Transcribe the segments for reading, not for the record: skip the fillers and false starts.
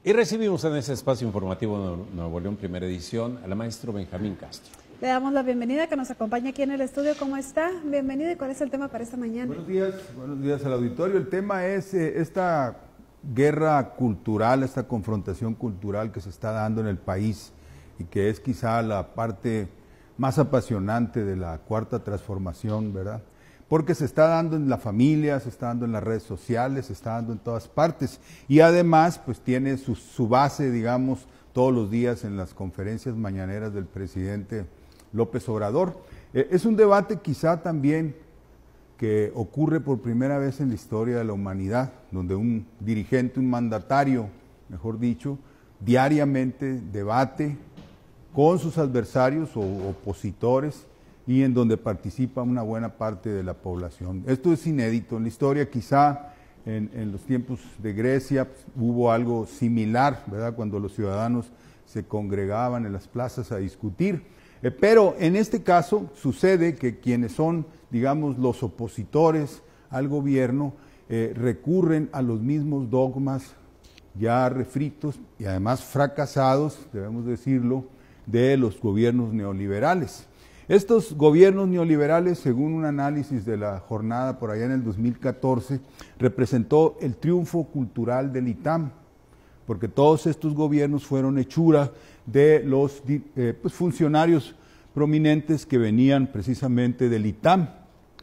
Y recibimos en ese espacio informativo de Nuevo León, primera edición, al maestro Benjamín Castro. Le damos la bienvenida, que nos acompaña aquí en el estudio. ¿Cómo está? Bienvenido. ¿Y cuál es el tema para esta mañana? Buenos días al auditorio. El tema es esta guerra cultural, esta confrontación cultural que se está dando en el país y que es quizá la parte más apasionante de la cuarta transformación, ¿verdad? Porque se está dando en la familia, se está dando en las redes sociales, se está dando en todas partes y además pues tiene su base, digamos, todos los días en las conferencias mañaneras del presidente López Obrador. Es un debate quizá también que ocurre por primera vez en la historia de la humanidad, donde un dirigente, un mandatario, mejor dicho, diariamente debate con sus adversarios o opositores y en donde participa una buena parte de la población. Esto es inédito en la historia, quizá en los tiempos de Grecia pues, hubo algo similar, ¿verdad? Cuando los ciudadanos se congregaban en las plazas a discutir, pero en este caso sucede que quienes son, digamos, los opositores al gobierno recurren a los mismos dogmas ya refritos y además fracasados, debemos decirlo, de los gobiernos neoliberales. Estos gobiernos neoliberales, según un análisis de la jornada por allá en el 2014, representó el triunfo cultural del ITAM, porque todos estos gobiernos fueron hechura de los funcionarios prominentes que venían precisamente del ITAM.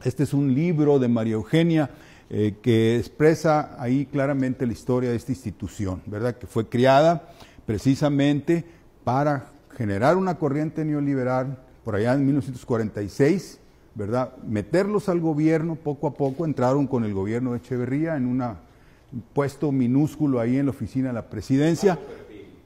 Este es un libro de María Eugenia que expresa ahí claramente la historia de esta institución, ¿verdad? Que fue creada precisamente para generar una corriente neoliberal por allá en 1946, ¿verdad? Meterlos al gobierno poco a poco, entraron con el gobierno de Echeverría en un puesto minúsculo ahí en la oficina de la presidencia,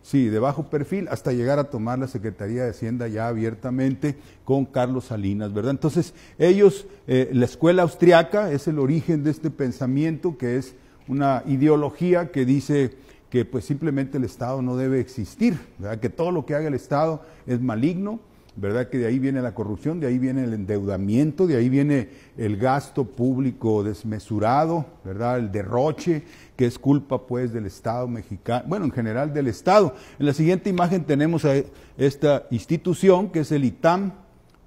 sí, de bajo perfil, hasta llegar a tomar la Secretaría de Hacienda ya abiertamente con Carlos Salinas, ¿verdad? Entonces ellos, la escuela austriaca es el origen de este pensamiento, que es una ideología que dice que pues simplemente el Estado no debe existir, ¿verdad? Que todo lo que haga el Estado es maligno, ¿verdad? Que de ahí viene la corrupción, de ahí viene el endeudamiento, de ahí viene el gasto público desmesurado, ¿verdad? El derroche, que es culpa pues del Estado mexicano, bueno, en general del Estado. En la siguiente imagen tenemos a esta institución que es el ITAM,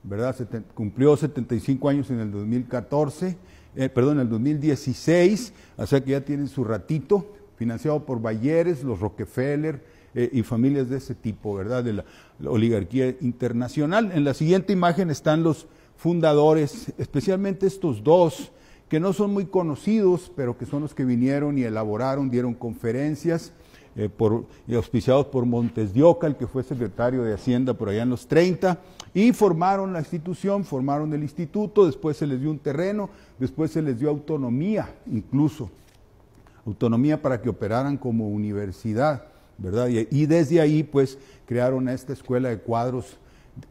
¿verdad? Cumplió 75 años en el 2014, en el 2016, o sea que ya tienen su ratito, financiado por Bayeres, los Rockefeller y familias de ese tipo, ¿verdad? De la oligarquía internacional. En la siguiente imagen están los fundadores, especialmente estos dos, que no son muy conocidos, pero que son los que vinieron y elaboraron, dieron conferencias, auspiciados por Montes de Oca, el que fue secretario de Hacienda por allá en los 30, y formaron la institución, formaron el instituto, después se les dio un terreno, después se les dio autonomía, incluso autonomía para que operaran como universidad, ¿verdad? Y desde ahí pues crearon esta escuela de cuadros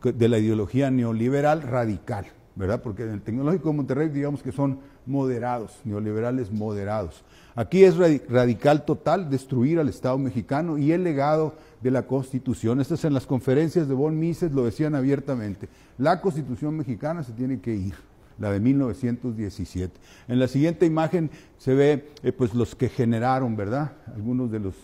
de la ideología neoliberal radical, ¿verdad? Porque en el Tecnológico de Monterrey digamos que son moderados, neoliberales moderados. Aquí es radical total, destruir al Estado mexicano y el legado de la Constitución. Estas en las conferencias de von Mises lo decían abiertamente, la Constitución mexicana se tiene que ir, la de 1917. En la siguiente imagen se ve pues los que generaron, ¿verdad? Algunos de los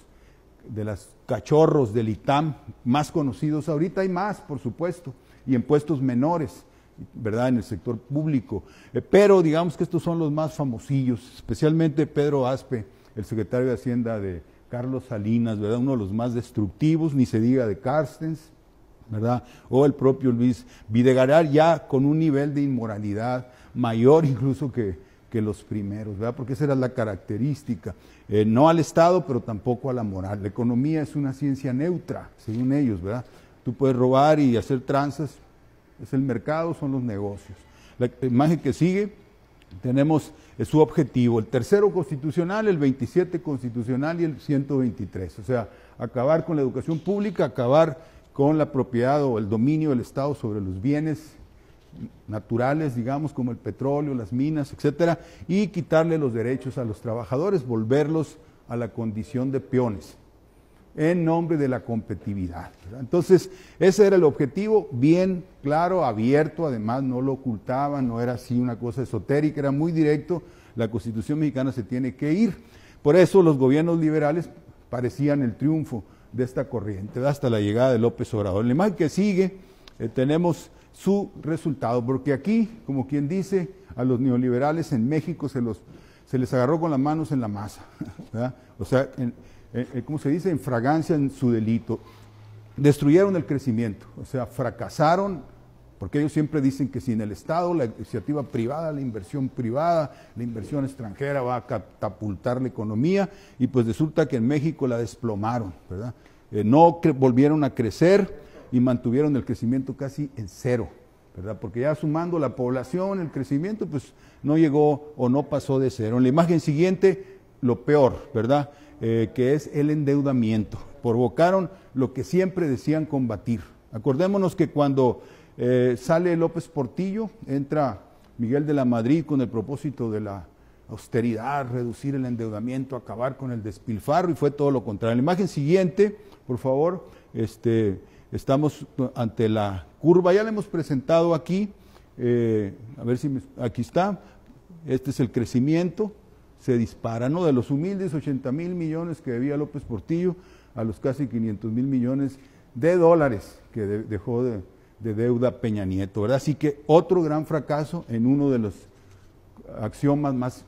cachorros del ITAM más conocidos. Ahorita hay más, por supuesto, y en puestos menores, ¿verdad? En el sector público. Pero digamos que estos son los más famosillos, especialmente Pedro Aspe, el secretario de Hacienda de Carlos Salinas, ¿verdad? Uno de los más destructivos, ni se diga de Carstens, ¿verdad? O el propio Luis Videgaray, ya con un nivel de inmoralidad mayor incluso que los primeros, ¿verdad? Porque esa era la característica, no al Estado, pero tampoco a la moral. La economía es una ciencia neutra, según ellos, ¿verdad? Tú puedes robar y hacer tranzas, es el mercado, son los negocios. La imagen que sigue, tenemos su objetivo, el tercero constitucional, el 27 constitucional y el 123, o sea, acabar con la educación pública, acabar con la propiedad o el dominio del Estado sobre los bienes naturales, digamos, como el petróleo, las minas, etcétera, y quitarle los derechos a los trabajadores, volverlos a la condición de peones, en nombre de la competitividad, ¿verdad? Entonces, ese era el objetivo, bien claro, abierto, además no lo ocultaban, no era así una cosa esotérica, era muy directo, la Constitución mexicana se tiene que ir. Por eso los gobiernos liberales parecían el triunfo de esta corriente, hasta la llegada de López Obrador. En la imagen que sigue tenemos su resultado, porque aquí, como quien dice, a los neoliberales en México se les agarró con las manos en la masa, ¿verdad? O sea, ¿cómo se dice? En fragancia en su delito. Destruyeron el crecimiento, o sea, fracasaron, porque ellos siempre dicen que sin el Estado, la iniciativa privada, la inversión extranjera va a catapultar la economía, y pues resulta que en México la desplomaron, ¿verdad? No volvieron a crecer y mantuvieron el crecimiento casi en cero, ¿verdad? Porque ya sumando la población, el crecimiento, pues no llegó o no pasó de cero. En la imagen siguiente, lo peor, ¿verdad? Que es el endeudamiento. Provocaron lo que siempre decían combatir. Acordémonos que cuando sale López Portillo, entra Miguel de la Madrid con el propósito de la austeridad, reducir el endeudamiento, acabar con el despilfarro, y fue todo lo contrario. En la imagen siguiente, por favor, estamos ante la curva, ya la hemos presentado aquí, a ver si aquí está, este es el crecimiento, se dispara, ¿no? De los humildes 80,000 millones que debía López Portillo a los casi 500,000 millones de dólares que dejó de deuda Peña Nieto, ¿verdad? Así que otro gran fracaso en uno de los axiomas más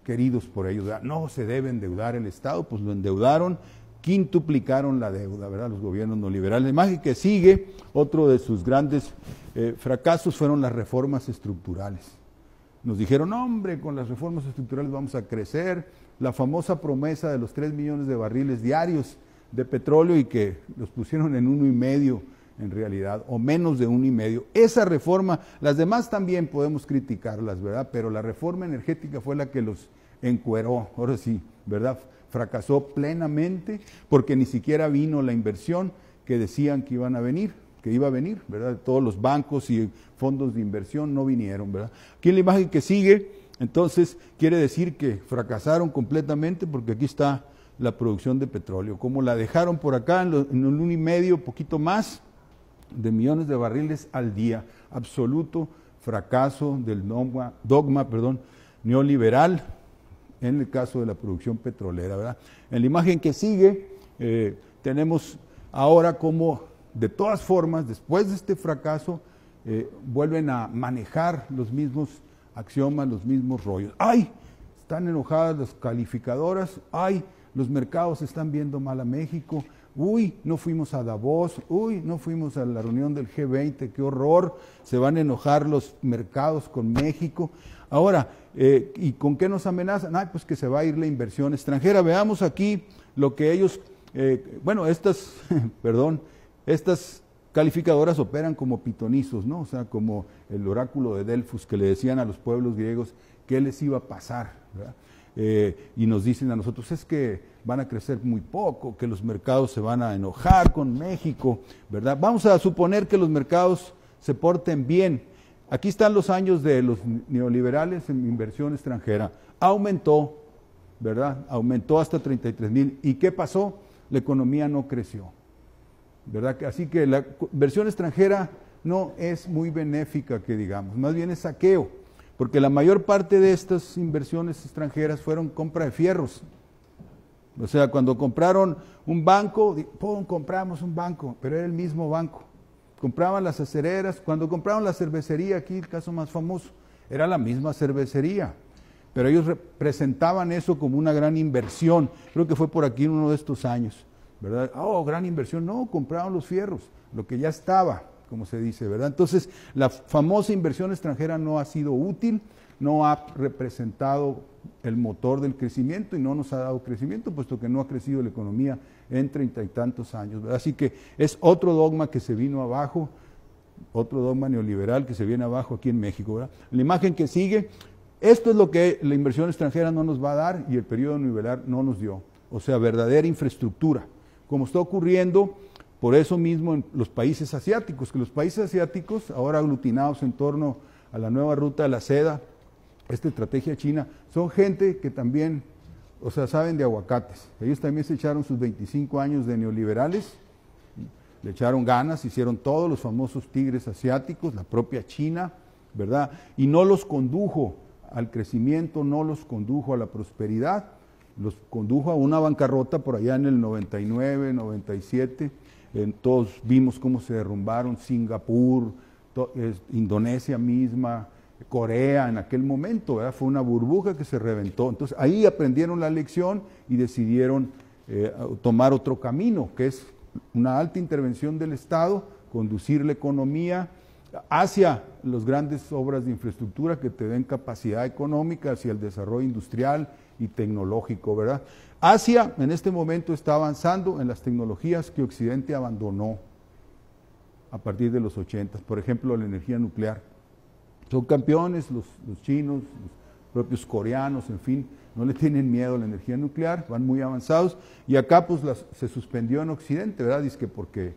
queridos por ellos, ¿verdad? No se debe endeudar el Estado, pues lo endeudaron, quintuplicaron la deuda, ¿verdad? Los gobiernos neoliberales. La imagen que sigue, otro de sus grandes fracasos fueron las reformas estructurales. Nos dijeron, hombre, con las reformas estructurales vamos a crecer, la famosa promesa de los 3 millones de barriles diarios de petróleo, y que los pusieron en 1,5 en realidad, o menos de 1,5. Esa reforma, las demás también podemos criticarlas, ¿verdad? Pero la reforma energética fue la que los encueró, ahora sí, ¿verdad? Fracasó plenamente porque ni siquiera vino la inversión que decían que iba a venir, ¿verdad? Todos los bancos y fondos de inversión no vinieron, ¿verdad? Aquí en la imagen que sigue, entonces, quiere decir que fracasaron completamente, porque aquí está la producción de petróleo, como la dejaron por acá en un 1,5, poquito más de millones de barriles al día. Absoluto fracaso del dogma neoliberal en el caso de la producción petrolera, ¿verdad? En la imagen que sigue tenemos ahora cómo, de todas formas, después de este fracaso, vuelven a manejar los mismos axiomas, los mismos rollos. ¡Ay! Están enojadas las calificadoras. ¡Ay! Los mercados están viendo mal a México. Uy, no fuimos a Davos. Uy, no fuimos a la reunión del G20. ¡Qué horror! Se van a enojar los mercados con México. Ahora, ¿y con qué nos amenazan? Ay, pues que se va a ir la inversión extranjera. Veamos aquí lo que ellos, estas calificadoras operan como pitonizos, ¿no? O sea, como el oráculo de Delfos, que le decían a los pueblos griegos qué les iba a pasar, ¿verdad? Y nos dicen a nosotros, es que van a crecer muy poco, que los mercados se van a enojar con México, ¿verdad? Vamos a suponer que los mercados se porten bien. Aquí están los años de los neoliberales en inversión extranjera. Aumentó, ¿verdad? Aumentó hasta 33,000. ¿Y qué pasó? La economía no creció, ¿verdad? Así que la inversión extranjera no es muy benéfica, que digamos, más bien es saqueo, porque la mayor parte de estas inversiones extranjeras fueron compra de fierros. O sea, cuando compraron un banco, compramos un banco, pero era el mismo banco. Compraban las acereras, cuando compraron la cervecería, aquí el caso más famoso, era la misma cervecería, pero ellos presentaban eso como una gran inversión. Creo que fue por aquí en uno de estos años, ¿verdad? Oh, gran inversión. No, compraron los fierros, lo que ya estaba, como se dice, ¿verdad? Entonces, la famosa inversión extranjera no ha sido útil, no ha representado el motor del crecimiento y no nos ha dado crecimiento, puesto que no ha crecido la economía en 30 y tantos años, ¿verdad? Así que es otro dogma que se vino abajo, otro dogma neoliberal que se viene abajo aquí en México, ¿verdad? La imagen que sigue, esto es lo que la inversión extranjera no nos va a dar y el periodo neoliberal no nos dio, o sea, verdadera infraestructura, como está ocurriendo por eso mismo en los países asiáticos, que los países asiáticos, ahora aglutinados en torno a la nueva ruta de la seda, esta estrategia china, son gente que también, o sea, saben de aguacates. Ellos también se echaron sus 25 años de neoliberales, le echaron ganas, hicieron todos los famosos tigres asiáticos, la propia China, ¿verdad? Y no los condujo al crecimiento, no los condujo a la prosperidad, los condujo a una bancarrota por allá en el 99, 97. Todos vimos cómo se derrumbaron Singapur, Indonesia misma, Corea en aquel momento, ¿verdad? Fue una burbuja que se reventó. Entonces ahí aprendieron la lección y decidieron tomar otro camino, que es una alta intervención del Estado, conducir la economía hacia las grandes obras de infraestructura que te den capacidad económica, hacia el desarrollo industrial y tecnológico, ¿verdad? Asia en este momento está avanzando en las tecnologías que Occidente abandonó a partir de los 80, por ejemplo, la energía nuclear. Son campeones los chinos, los propios coreanos, en fin, no le tienen miedo a la energía nuclear, van muy avanzados, y acá pues se suspendió en Occidente, ¿verdad? Dice que porque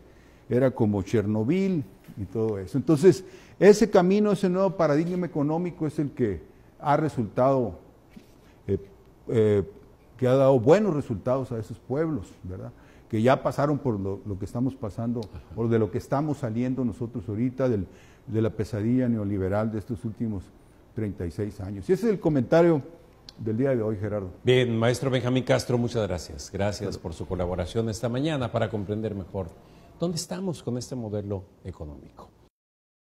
era como Chernobyl y todo eso. Entonces, ese camino, ese nuevo paradigma económico es el que ha resultado, que ha dado buenos resultados a esos pueblos, ¿verdad? Que ya pasaron por lo que estamos pasando, o de lo que estamos saliendo nosotros ahorita, de la pesadilla neoliberal de estos últimos 36 años. Y ese es el comentario del día de hoy, Gerardo. Bien, maestro Benjamín Castro, muchas gracias. Gracias por su colaboración esta mañana para comprender mejor dónde estamos con este modelo económico.